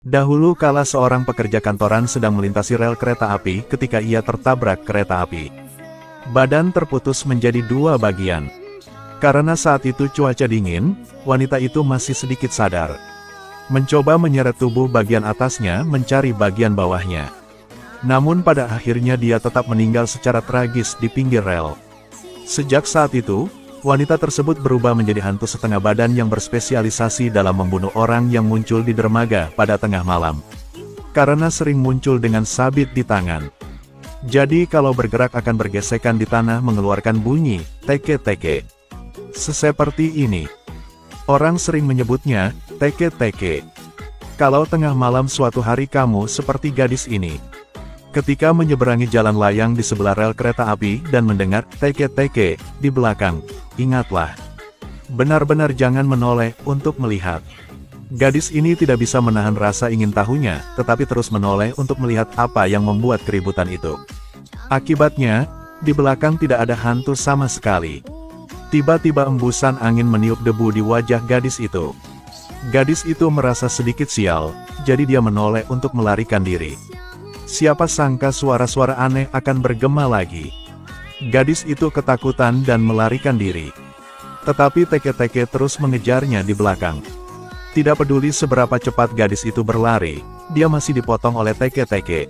Dahulu kala seorang pekerja kantoran sedang melintasi rel kereta api ketika ia tertabrak kereta api. Badan terputus menjadi dua bagian. Karena saat itu cuaca dingin, wanita itu masih sedikit sadar. Mencoba menyeret tubuh bagian atasnya mencari bagian bawahnya. Namun pada akhirnya dia tetap meninggal secara tragis di pinggir rel. Sejak saat itu, wanita tersebut berubah menjadi hantu setengah badan yang berspesialisasi dalam membunuh orang yang muncul di dermaga pada tengah malam. Karena sering muncul dengan sabit di tangan. Jadi kalau bergerak akan bergesekan di tanah mengeluarkan bunyi, teke-teke. Seperti ini. Orang sering menyebutnya, teke-teke. Kalau tengah malam suatu hari kamu seperti gadis ini. Ketika menyeberangi jalan layang di sebelah rel kereta api dan mendengar teke-teke di belakang, ingatlah. Benar-benar jangan menoleh untuk melihat. Gadis ini tidak bisa menahan rasa ingin tahunya, tetapi terus menoleh untuk melihat apa yang membuat keributan itu. Akibatnya, di belakang tidak ada hantu sama sekali. Tiba-tiba embusan angin meniup debu di wajah gadis itu. Gadis itu merasa sedikit sial, jadi dia menoleh untuk melarikan diri. Siapa sangka suara-suara aneh akan bergema lagi. Gadis itu ketakutan dan melarikan diri. Tetapi teke-teke terus mengejarnya di belakang. Tidak peduli seberapa cepat gadis itu berlari, dia masih dipotong oleh teke-teke.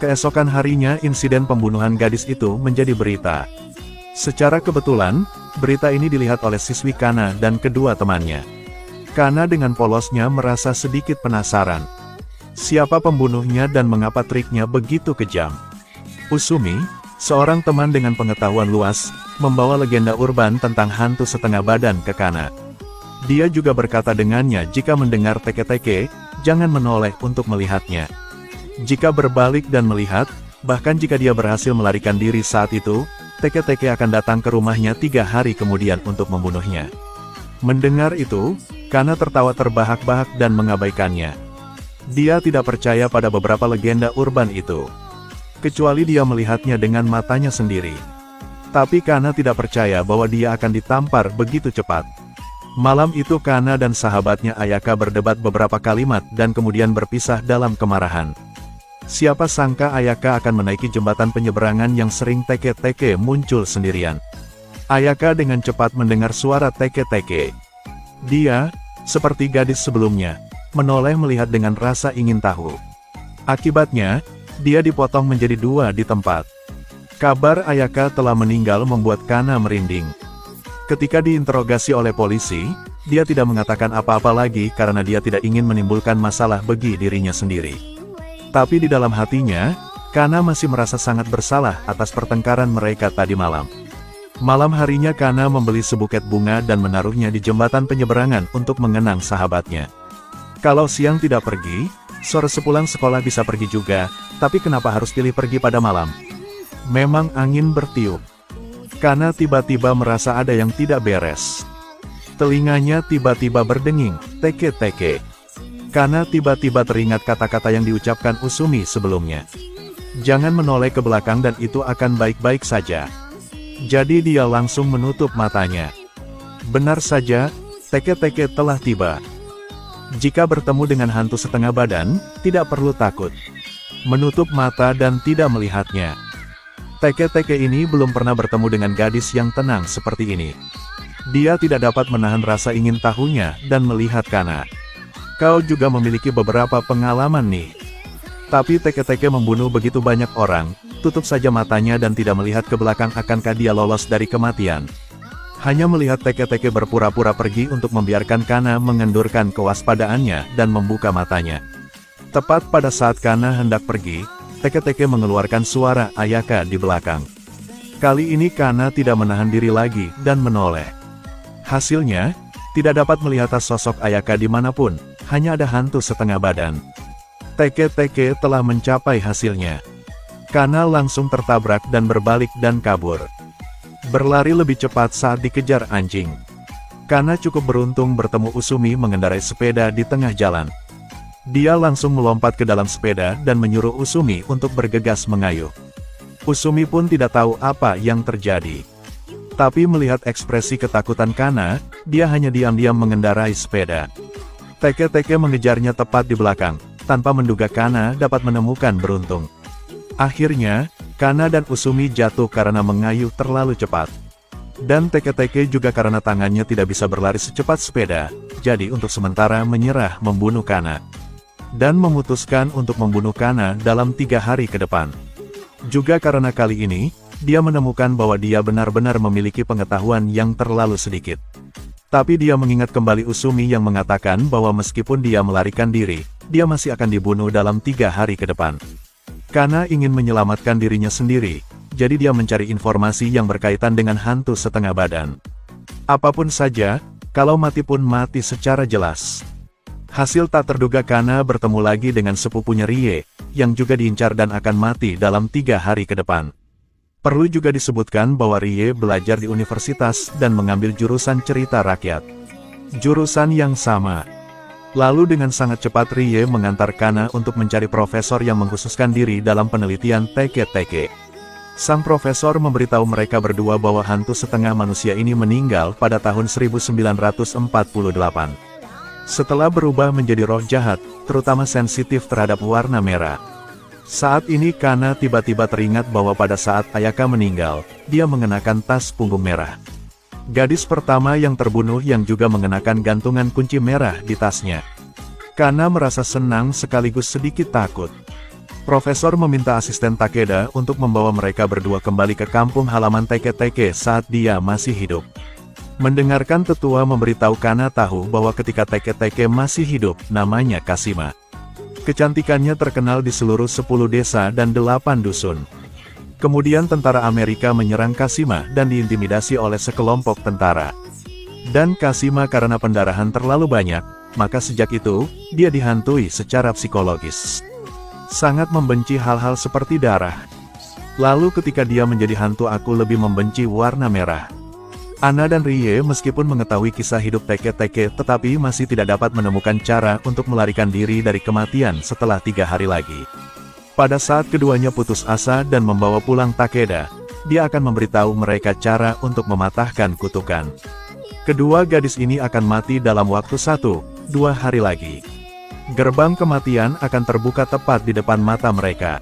Keesokan harinya insiden pembunuhan gadis itu menjadi berita. Secara kebetulan, berita ini dilihat oleh siswi Kana dan kedua temannya. Kana dengan polosnya merasa sedikit penasaran. Siapa pembunuhnya dan mengapa triknya begitu kejam? Usumi, seorang teman dengan pengetahuan luas, membawa legenda urban tentang hantu setengah badan ke Kana. Dia juga berkata dengannya jika mendengar teke-teke, jangan menoleh untuk melihatnya. Jika berbalik dan melihat, bahkan jika dia berhasil melarikan diri saat itu, teke-teke akan datang ke rumahnya 3 hari kemudian untuk membunuhnya. Mendengar itu, Kana tertawa terbahak-bahak dan mengabaikannya. Dia tidak percaya pada beberapa legenda urban itu. Kecuali dia melihatnya dengan matanya sendiri. Tapi Kana tidak percaya bahwa dia akan ditampar begitu cepat. Malam itu Kana dan sahabatnya Ayaka berdebat beberapa kalimat dan kemudian berpisah dalam kemarahan. Siapa sangka Ayaka akan menaiki jembatan penyeberangan yang sering teke-teke muncul sendirian. Ayaka dengan cepat mendengar suara teke-teke. Dia, seperti gadis sebelumnya, menoleh melihat dengan rasa ingin tahu. Akibatnya, dia dipotong menjadi 2 di tempat. Kabar Ayaka telah meninggal membuat Kana merinding. Ketika diinterogasi oleh polisi, dia tidak mengatakan apa-apa lagi karena dia tidak ingin menimbulkan masalah bagi dirinya sendiri. Tapi di dalam hatinya, Kana masih merasa sangat bersalah atas pertengkaran mereka tadi malam. Malam harinya Kana membeli sebuket bunga dan menaruhnya di jembatan penyeberangan untuk mengenang sahabatnya. Kalau siang tidak pergi, sore sepulang sekolah bisa pergi juga, tapi kenapa harus pilih pergi pada malam? Memang angin bertiup. Kana tiba-tiba merasa ada yang tidak beres. Telinganya tiba-tiba berdenging, teke-teke. Kana tiba-tiba teringat kata-kata yang diucapkan Usumi sebelumnya. Jangan menoleh ke belakang dan itu akan baik-baik saja. Jadi dia langsung menutup matanya. Benar saja, teke-teke telah tiba. Jika bertemu dengan hantu setengah badan, tidak perlu takut. Menutup mata dan tidak melihatnya. Teke-teke ini belum pernah bertemu dengan gadis yang tenang seperti ini. Dia tidak dapat menahan rasa ingin tahunya dan melihat Kana. Kau juga memiliki beberapa pengalaman nih. Tapi teke-teke membunuh begitu banyak orang, tutup saja matanya dan tidak melihat ke belakang akankah dia lolos dari kematian. Hanya melihat teke-teke berpura-pura pergi untuk membiarkan Kana mengendurkan kewaspadaannya dan membuka matanya. Tepat pada saat Kana hendak pergi, teke-teke mengeluarkan suara Ayaka di belakang. Kali ini Kana tidak menahan diri lagi dan menoleh. Hasilnya, tidak dapat melihat sosok Ayaka dimanapun, hanya ada hantu setengah badan. Teke-teke telah mencapai hasilnya. Kana langsung tertabrak dan berbalik dan kabur. Berlari lebih cepat saat dikejar anjing. Kana cukup beruntung bertemu Usumi mengendarai sepeda di tengah jalan. Dia langsung melompat ke dalam sepeda dan menyuruh Usumi untuk bergegas mengayuh. Usumi pun tidak tahu apa yang terjadi. Tapi melihat ekspresi ketakutan Kana, dia hanya diam-diam mengendarai sepeda. Teke-teke mengejarnya tepat di belakang. tanpa menduga Kana dapat menemukan beruntung. Akhirnya, Kana dan Usumi jatuh karena mengayuh terlalu cepat. Dan Teke-Teke juga karena tangannya tidak bisa berlari secepat sepeda, jadi untuk sementara menyerah membunuh Kana. Dan memutuskan untuk membunuh Kana dalam 3 hari ke depan. Juga karena kali ini, dia menemukan bahwa dia benar-benar memiliki pengetahuan yang terlalu sedikit. Tapi dia mengingat kembali Usumi yang mengatakan bahwa meskipun dia melarikan diri, dia masih akan dibunuh dalam 3 hari ke depan. Kana ingin menyelamatkan dirinya sendiri, jadi dia mencari informasi yang berkaitan dengan hantu setengah badan. Apapun saja, kalau mati pun mati secara jelas. Hasil tak terduga Kana bertemu lagi dengan sepupunya Rie, yang juga diincar dan akan mati dalam 3 hari ke depan. Perlu juga disebutkan bahwa Rie belajar di universitas dan mengambil jurusan cerita rakyat. Jurusan yang sama. Lalu dengan sangat cepat Rie mengantar Kana untuk mencari profesor yang mengkhususkan diri dalam penelitian Teke-Teke. Sang profesor memberitahu mereka berdua bahwa hantu setengah manusia ini meninggal pada tahun 1948. Setelah berubah menjadi roh jahat, terutama sensitif terhadap warna merah. Saat ini Kana tiba-tiba teringat bahwa pada saat Ayaka meninggal, dia mengenakan tas punggung merah. Gadis pertama yang terbunuh yang juga mengenakan gantungan kunci merah di tasnya. Kana merasa senang sekaligus sedikit takut. Profesor meminta asisten Takeda untuk membawa mereka berdua kembali ke kampung halaman Teke-Teke saat dia masih hidup. Mendengarkan tetua memberitahu Kana tahu bahwa ketika Teke-Teke masih hidup, namanya Kashima. Kecantikannya terkenal di seluruh 10 desa dan 8 dusun. Kemudian tentara Amerika menyerang Kashima dan diintimidasi oleh sekelompok tentara. Dan Kashima karena pendarahan terlalu banyak, maka sejak itu, dia dihantui secara psikologis. Sangat membenci hal-hal seperti darah. Lalu ketika dia menjadi hantu, aku lebih membenci warna merah. Anna dan Rie meskipun mengetahui kisah hidup Teke-Teke tetapi masih tidak dapat menemukan cara untuk melarikan diri dari kematian setelah 3 hari lagi. Pada saat keduanya putus asa dan membawa pulang Takeda, dia akan memberitahu mereka cara untuk mematahkan kutukan. Kedua gadis ini akan mati dalam waktu 1-2 hari lagi. Gerbang kematian akan terbuka tepat di depan mata mereka.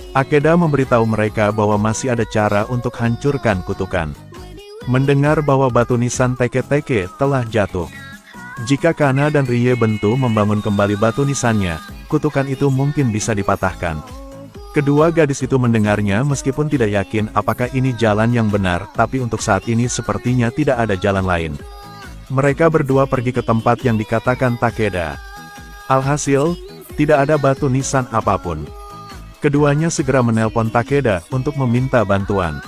Takeda memberitahu mereka bahwa masih ada cara untuk hancurkan kutukan. Mendengar bahwa batu nisan Teke-Teke telah jatuh. Jika Kana dan Rie Bentu membangun kembali batu nisannya, kutukan itu mungkin bisa dipatahkan. Kedua gadis itu mendengarnya meskipun tidak yakin apakah ini jalan yang benar, tapi untuk saat ini sepertinya tidak ada jalan lain. Mereka berdua pergi ke tempat yang dikatakan Takeda. Alhasil, tidak ada batu nisan apapun. Keduanya segera menelpon Takeda untuk meminta bantuan.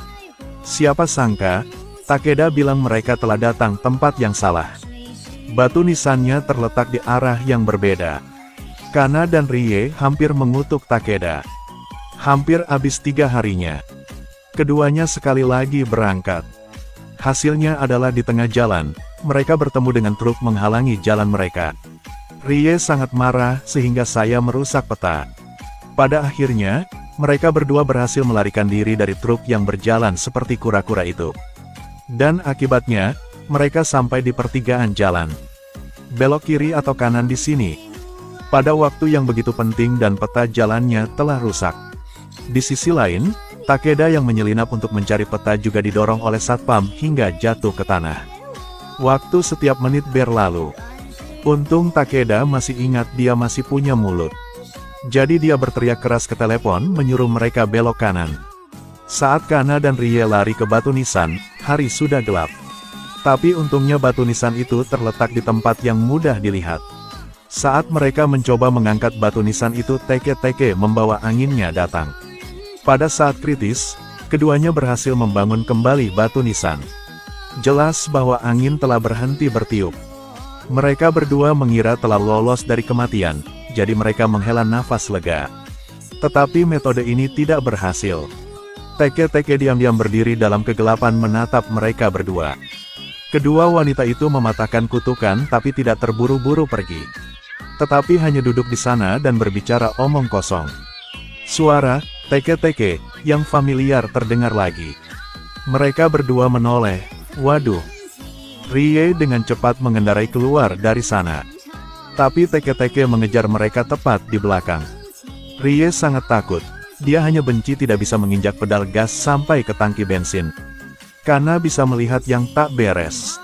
Siapa sangka, Takeda bilang mereka telah datang tempat yang salah. Batu nisannya terletak di arah yang berbeda. Kana dan Rie hampir mengutuk Takeda. Hampir habis 3 harinya. Keduanya sekali lagi berangkat. Hasilnya adalah di tengah jalan, mereka bertemu dengan truk menghalangi jalan mereka. Rie sangat marah sehingga saya merusak peta. Pada akhirnya, mereka berdua berhasil melarikan diri dari truk yang berjalan seperti kura-kura itu. Dan akibatnya, mereka sampai di pertigaan jalan. Belok kiri atau kanan di sini. Pada waktu yang begitu penting dan peta jalannya telah rusak. Di sisi lain, Takeda yang menyelinap untuk mencari peta juga didorong oleh satpam hingga jatuh ke tanah. Waktu setiap menit berlalu. Untung Takeda masih ingat dia masih punya mulut. Jadi dia berteriak keras ke telepon menyuruh mereka belok kanan. Saat Kana dan Rie lari ke batu nisan, hari sudah gelap. Tapi untungnya batu nisan itu terletak di tempat yang mudah dilihat. Saat mereka mencoba mengangkat batu nisan itu, Teke-Teke membawa anginnya datang. Pada saat kritis, keduanya berhasil membangun kembali batu nisan. Jelas bahwa angin telah berhenti bertiup. Mereka berdua mengira telah lolos dari kematian, jadi mereka menghela nafas lega. Tetapi metode ini tidak berhasil. Teke-Teke diam-diam berdiri dalam kegelapan menatap mereka berdua. Kedua wanita itu mematahkan kutukan tapi tidak terburu-buru pergi. Tetapi hanya duduk di sana dan berbicara omong kosong. Suara Teke-Teke yang familiar terdengar lagi. Mereka berdua menoleh. Waduh. Rie dengan cepat mengendarai keluar dari sana. Tapi teke-teke mengejar mereka tepat di belakang. Rie sangat takut. Dia hanya benci tidak bisa menginjak pedal gas sampai ke tangki bensin. Karena bisa melihat yang tak beres.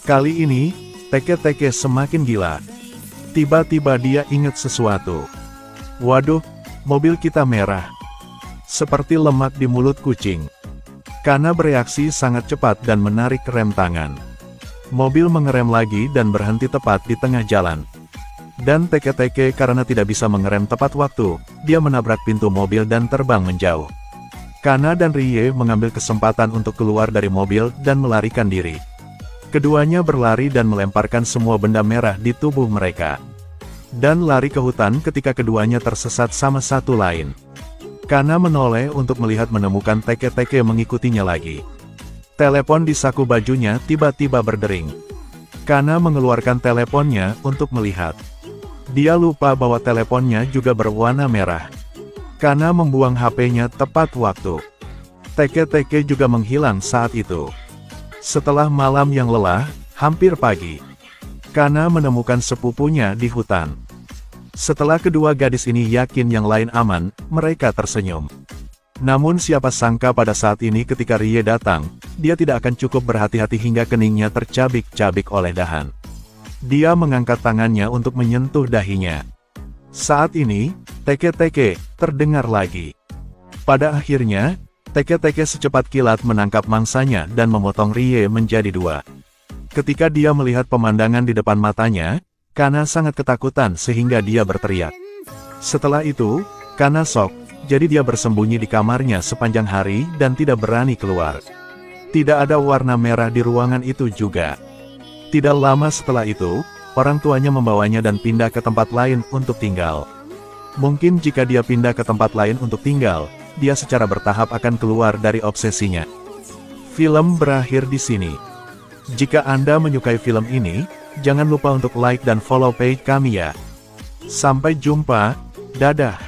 Kali ini, teke-teke semakin gila. Tiba-tiba dia ingat sesuatu. Waduh, mobil kita merah. Seperti lemak di mulut kucing. Kana bereaksi sangat cepat dan menarik rem tangan. Mobil mengerem lagi dan berhenti tepat di tengah jalan. Dan teke-teke karena tidak bisa mengerem tepat waktu, dia menabrak pintu mobil dan terbang menjauh. Kana dan Rie mengambil kesempatan untuk keluar dari mobil dan melarikan diri. Keduanya berlari dan melemparkan semua benda merah di tubuh mereka. Dan lari ke hutan ketika keduanya tersesat sama satu lain. Kana menoleh untuk melihat menemukan teke-teke mengikutinya lagi. Telepon di saku bajunya tiba-tiba berdering. Kana mengeluarkan teleponnya untuk melihat. Dia lupa bahwa teleponnya juga berwarna merah. Kana membuang HP-nya tepat waktu. Teke-teke juga menghilang saat itu. Setelah malam yang lelah, hampir pagi. Kana menemukan sepupunya di hutan. Setelah kedua gadis ini yakin yang lain aman, mereka tersenyum. Namun siapa sangka pada saat ini ketika Rie datang, dia tidak akan cukup berhati-hati hingga keningnya tercabik-cabik oleh dahan. Dia mengangkat tangannya untuk menyentuh dahinya. Saat ini, teke-teke terdengar lagi. Pada akhirnya, teke-teke secepat kilat menangkap mangsanya dan memotong Rie menjadi dua. Ketika dia melihat pemandangan di depan matanya, Kana sangat ketakutan sehingga dia berteriak. Setelah itu, Kana shock, jadi dia bersembunyi di kamarnya sepanjang hari dan tidak berani keluar. Tidak ada warna merah di ruangan itu juga. Tidak lama setelah itu, orang tuanya membawanya dan pindah ke tempat lain untuk tinggal. Mungkin jika dia pindah ke tempat lain untuk tinggal, dia secara bertahap akan keluar dari obsesinya. Film berakhir di sini. Jika Anda menyukai film ini, jangan lupa untuk like dan follow page kami ya. Sampai jumpa, dadah.